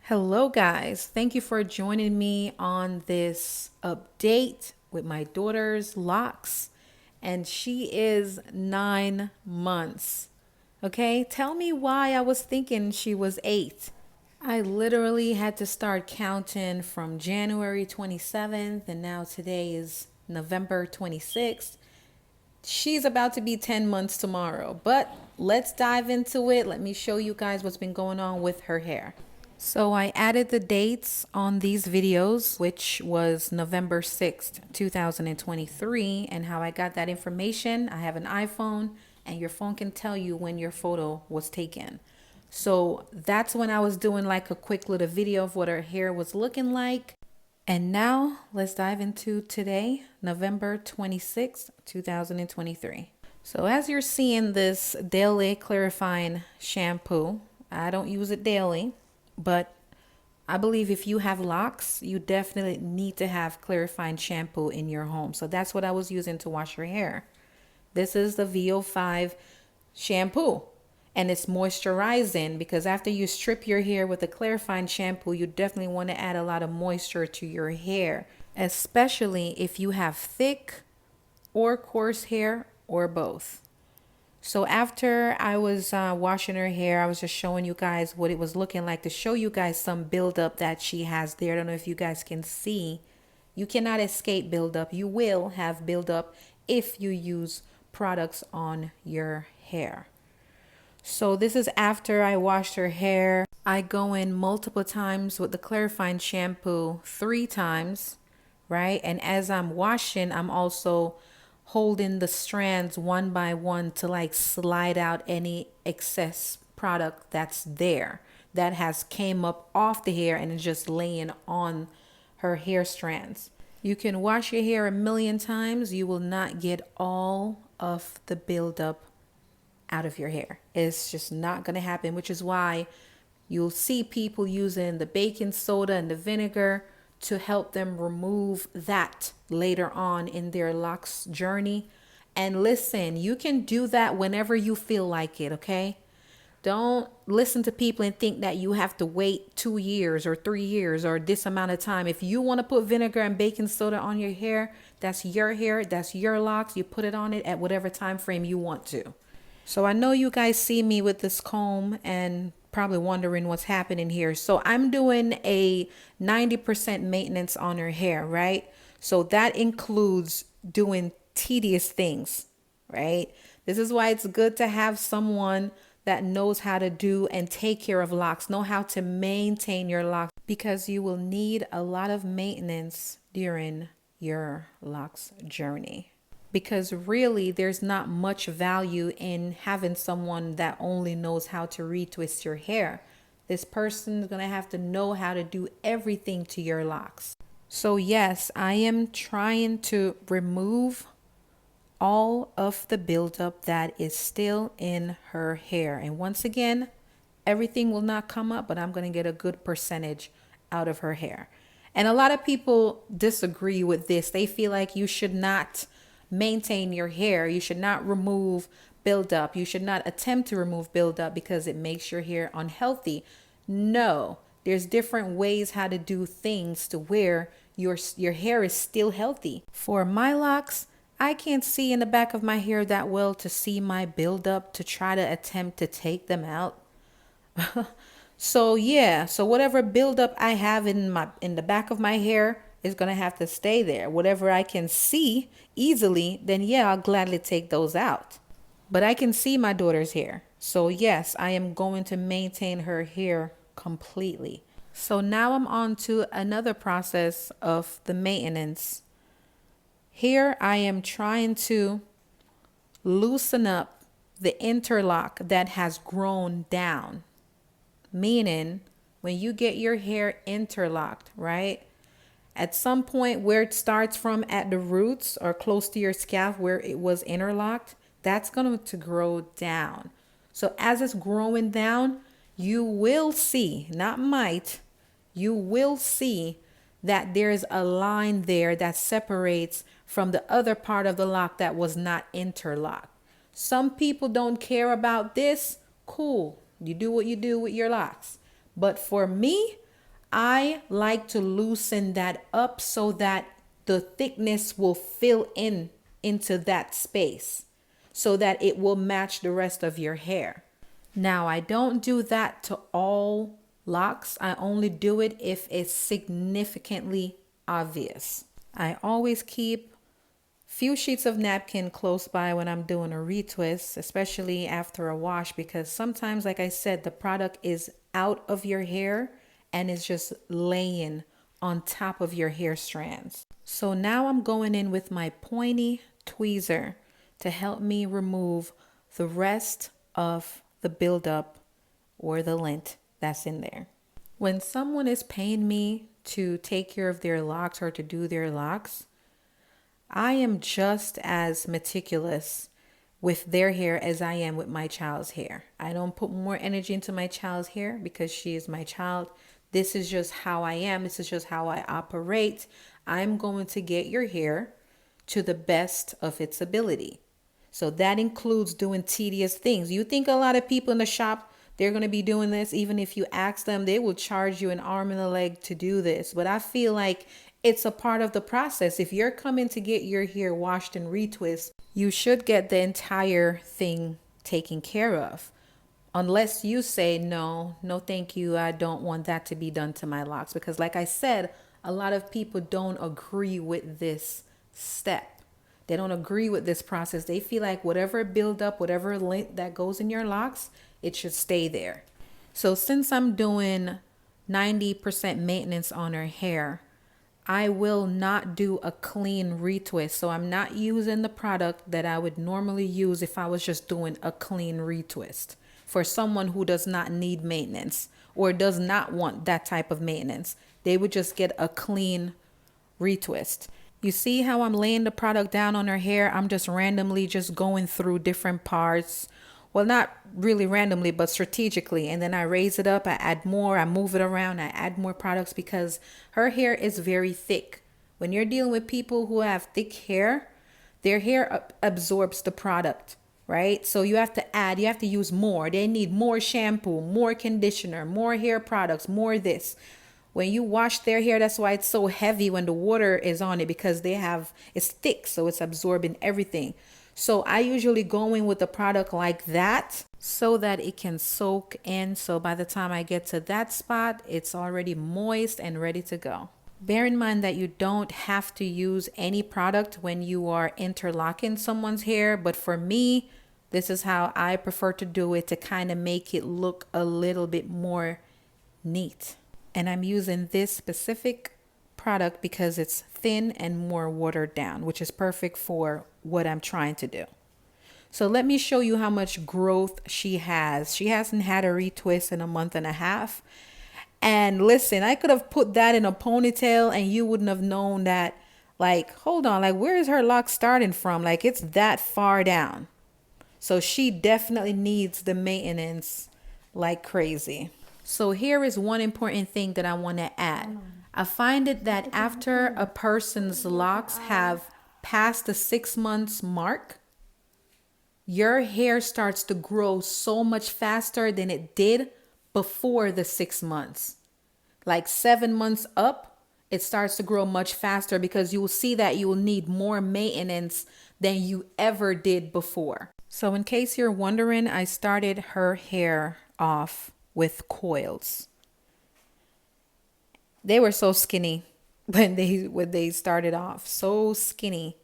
Hello, guys. Thank you for joining me on this update with my daughter's Locs, and she is 9 months. Okay, tell me why I was thinking she was 8. I literally had to start counting from January 27th, and now today is November 26th. She's about to be 10 months tomorrow, but let's dive into it. Let me show you guys what's been going on with her hair. So I added the dates on these videos, which was November 6th, 2023, and how I got that information. I have an iPhone and your phone can tell you when your photo was taken. So that's when I was doing like a quick little video of what her hair was looking like. And now let's dive into today, November 26th, 2023. So as you're seeing this daily clarifying shampoo, I don't use it daily, but I believe if you have locks, you definitely need to have clarifying shampoo in your home. So that's what I was using to wash your hair. This is the VO5 shampoo, and it's moisturizing because after you strip your hair with a clarifying shampoo, you definitely want to add a lot of moisture to your hair, especially if you have thick or coarse hair or both. So after I was washing her hair, I was just showing you guys what it was looking like to show you guys some buildup that she has there. I don't know if you guys can see. You cannot escape buildup. You will have buildup if you use products on your hair. So this is after I washed her hair. I go in multiple times with the clarifying shampoo, 3 times, right? And as I'm washing, I'm also holding the strands one by one to like slide out any excess product that's there that has came up off the hair and is just laying on her hair strands. You can wash your hair a million times. You will not get all of the buildup out of your hair. It's just not going to happen, which is why you'll see people using the baking soda and the vinegar to help them remove that later on in their locks journey. And listen, you can do that whenever you feel like it, okay? Don't listen to people and think that you have to wait 2 years or 3 years or this amount of time. If you want to put vinegar and baking soda on your hair, that's your locks. You put it on it at whatever time frame you want to. So I know you guys see me with this comb and probably wondering what's happening here. So I'm doing a 90% maintenance on her hair, right? So that includes doing tedious things, right? This is why it's good to have someone that knows how to do and take care of locks, know how to maintain your locks, because you will need a lot of maintenance during your locks journey. Because really, there's not much value in having someone that only knows how to retwist your hair. This person is going to have to know how to do everything to your locks. So yes, I am trying to remove all of the buildup that is still in her hair. And once again, everything will not come up, but I'm going to get a good percentage out of her hair. And a lot of people disagree with this. They feel like you should not maintain your hair. You should not remove buildup. You should not attempt to remove buildup because it makes your hair unhealthy. No, there's different ways how to do things to where your hair is still healthy. For my locks, I can't see in the back of my hair that well to see my buildup to try to attempt to take them out. So yeah, so whatever buildup I have in the back of my hair is gonna have to stay there. Whatever I can see easily, then yeah, I'll gladly take those out. But I can see my daughter's hair. So yes, I am going to maintain her hair completely. So now I'm on to another process of the maintenance. Here I am trying to loosen up the interlock that has grown down. Meaning, when you get your hair interlocked, right? At some point where it starts from at the roots or close to your scalp where it was interlocked, that's going to grow down. So as it's growing down, you will see, not might, you will see that there's a line there that separates from the other part of the lock that was not interlocked. Some people don't care about this. Cool. You do what you do with your locks. But for me, I like to loosen that up so that the thickness will fill in into that space so that it will match the rest of your hair. Now, I don't do that to all locks. I only do it if it's significantly obvious. I always keep few sheets of napkin close by when I'm doing a retwist, especially after a wash, because sometimes, like I said, the product is out of your hair and is just laying on top of your hair strands. So now I'm going in with my pointy tweezer to help me remove the rest of the buildup or the lint that's in there. When someone is paying me to take care of their locks or to do their locks, I am just as meticulous with their hair as I am with my child's hair. I don't put more energy into my child's hair because she is my child. This is just how I am. This is just how I operate. I'm going to get your hair to the best of its ability. So that includes doing tedious things. You think a lot of people in the shop, they're going to be doing this. Even if you ask them, they will charge you an arm and a leg to do this. But I feel like it's a part of the process. If you're coming to get your hair washed and retwist, you should get the entire thing taken care of. Unless you say, no, no, thank you. I don't want that to be done to my locks. Because like I said, a lot of people don't agree with this step. They don't agree with this process. They feel like whatever build up, whatever lint that goes in your locks, it should stay there. So since I'm doing 90% maintenance on her hair, I will not do a clean retwist. So I'm not using the product that I would normally use if I was just doing a clean retwist for someone who does not need maintenance or does not want that type of maintenance. They would just get a clean retwist. You see how I'm laying the product down on her hair? I'm just randomly just going through different parts. Well, not really randomly, but strategically. And then I raise it up, I add more, I move it around, I add more products because her hair is very thick. When you're dealing with people who have thick hair, their hair absorbs the product, right? So you have to use more. They need more shampoo, more conditioner, more hair products, more this. When you wash their hair, that's why it's so heavy when the water is on it, because it's thick, so it's absorbing everything. So I usually go in with a product like that so that it can soak in. So by the time I get to that spot, it's already moist and ready to go. Bear in mind that you don't have to use any product when you are interlocking someone's hair. But for me, this is how I prefer to do it to kind of make it look a little bit more neat. And I'm using this specific product because it's thin and more watered down, which is perfect for what I'm trying to do. So let me show you how much growth she has. She hasn't had a retwist in a month and a half. And listen, I could have put that in a ponytail and you wouldn't have known that, like, hold on, like, where is her lock starting from? Like, it's that far down. So she definitely needs the maintenance like crazy. So here is one important thing that I want to add. I find it that after a person's locks have passed the 6 months mark, your hair starts to grow so much faster than it did before the 6 months. Like 7 months up, it starts to grow much faster because you will see that you will need more maintenance than you ever did before. So in case you're wondering, I started her hair off with coils. They were so skinny when they started off, so skinny,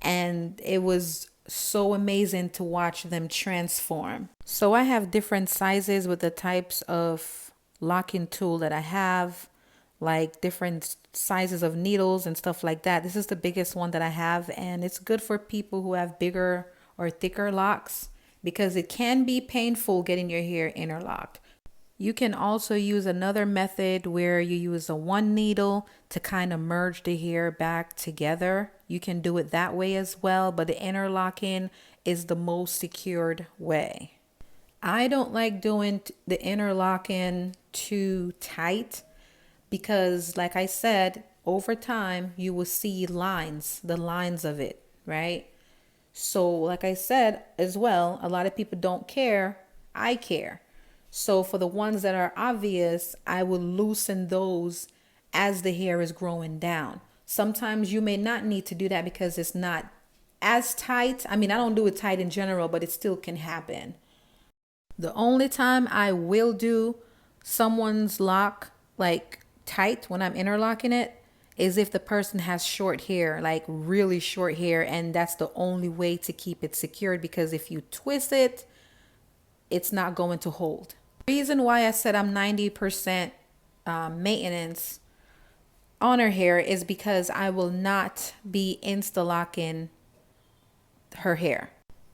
and it was so amazing to watch them transform. So I have different sizes with the types of locking tool that I have, like different sizes of needles and stuff like that. This is the biggest one that I have, and it's good for people who have bigger or thicker locks because it can be painful getting your hair interlocked. You can also use another method where you use a one needle to kind of merge the hair back together. You can do it that way as well, but the interlocking is the most secured way. I don't like doing the interlocking too tight because, like I said, over time you will see the lines of it, right? So like I said as well, a lot of people don't care. I care. So for the ones that are obvious, I will loosen those as the hair is growing down. Sometimes you may not need to do that because it's not as tight. I mean, I don't do it tight in general, but it still can happen. The only time I will do someone's lock like tight when I'm interlocking it is if the person has short hair, like really short hair, and that's the only way to keep it secured, because if you twist it, it's not going to hold. Reason why I said I'm 90% maintenance on her hair is because I will not be insta-locking her hair.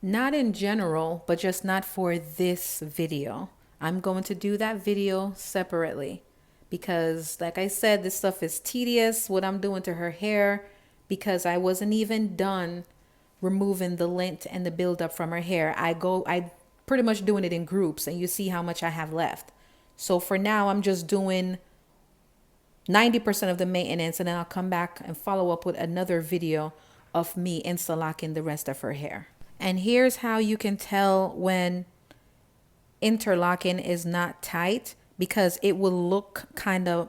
Not in general, but just not for this video. I'm going to do that video separately because, like I said, this stuff is tedious, what I'm doing to her hair, because I wasn't even done removing the lint and the buildup from her hair. I pretty much doing it in groups, and you see how much I have left. So for now, I'm just doing 90% of the maintenance, and then I'll come back and follow up with another video of me insta-locking the rest of her hair. And here's how you can tell when interlocking is not tight, because it will look kind of,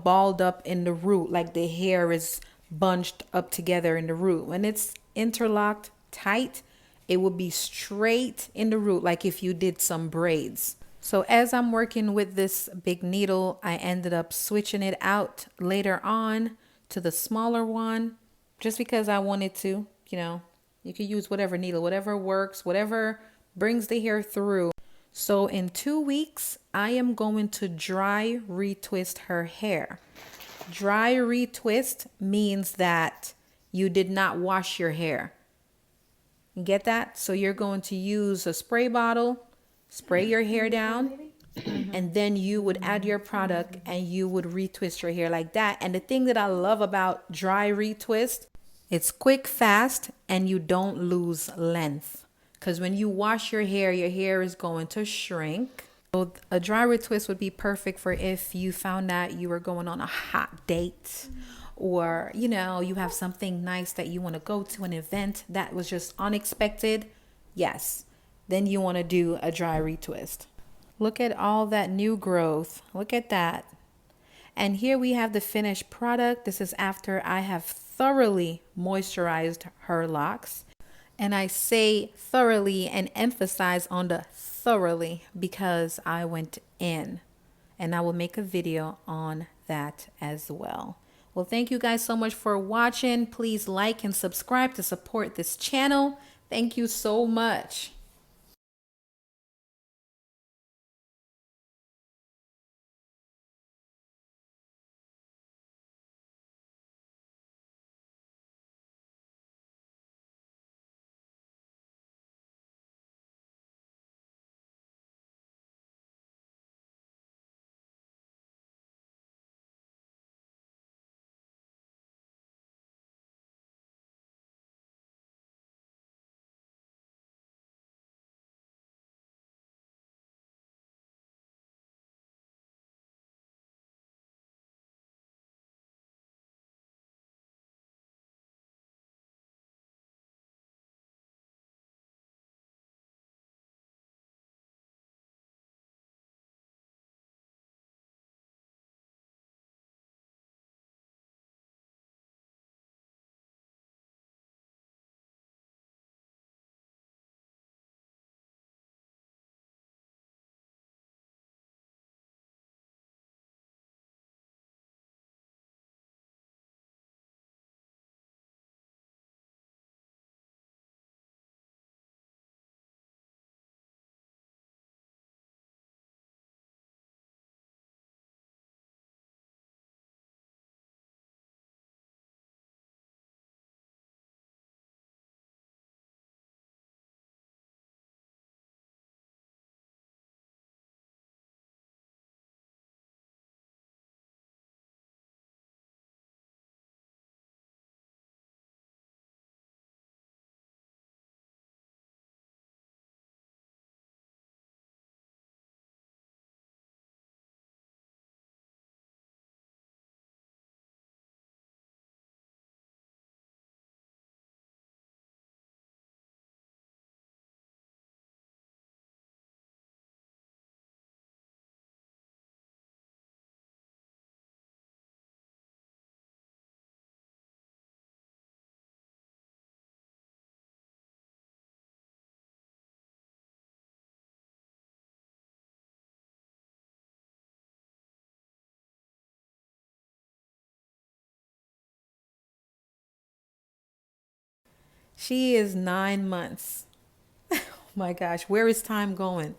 balled up in the root, like the hair is bunched up together in the root. When it's interlocked tight, it will be straight in the root, like if you did some braids. So as I'm working with this big needle, I ended up switching it out later on to the smaller one, just because I wanted to, you could use whatever needle, whatever works, whatever brings the hair through. So in 2 weeks, I am going to dry retwist her hair. Dry retwist means that you did not wash your hair. You get that? So you're going to use a spray bottle, spray your hair down, and then you would add your product and you would retwist your hair like that. And the thing that I love about dry retwist, it's quick, fast, and you don't lose length. Because when you wash your hair is going to shrink. So a dry retwist would be perfect for if you found out you were going on a hot date, or, you have something nice that you want to go to, an event that was just unexpected. Yes, then you want to do a dry retwist. Look at all that new growth. Look at that. And here we have the finished product. This is after I have thoroughly moisturized her locks. And I say thoroughly and emphasize on the thoroughly because I went in. And I will make a video on that as well. Well, thank you guys so much for watching. Please like and subscribe to support this channel. Thank you so much. She is 9 months. My gosh, where is time going?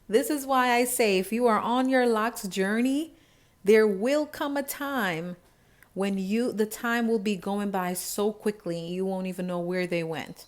This is why I say if you are on your locks journey, there will come a time when the time will be going by so quickly you won't even know where they went.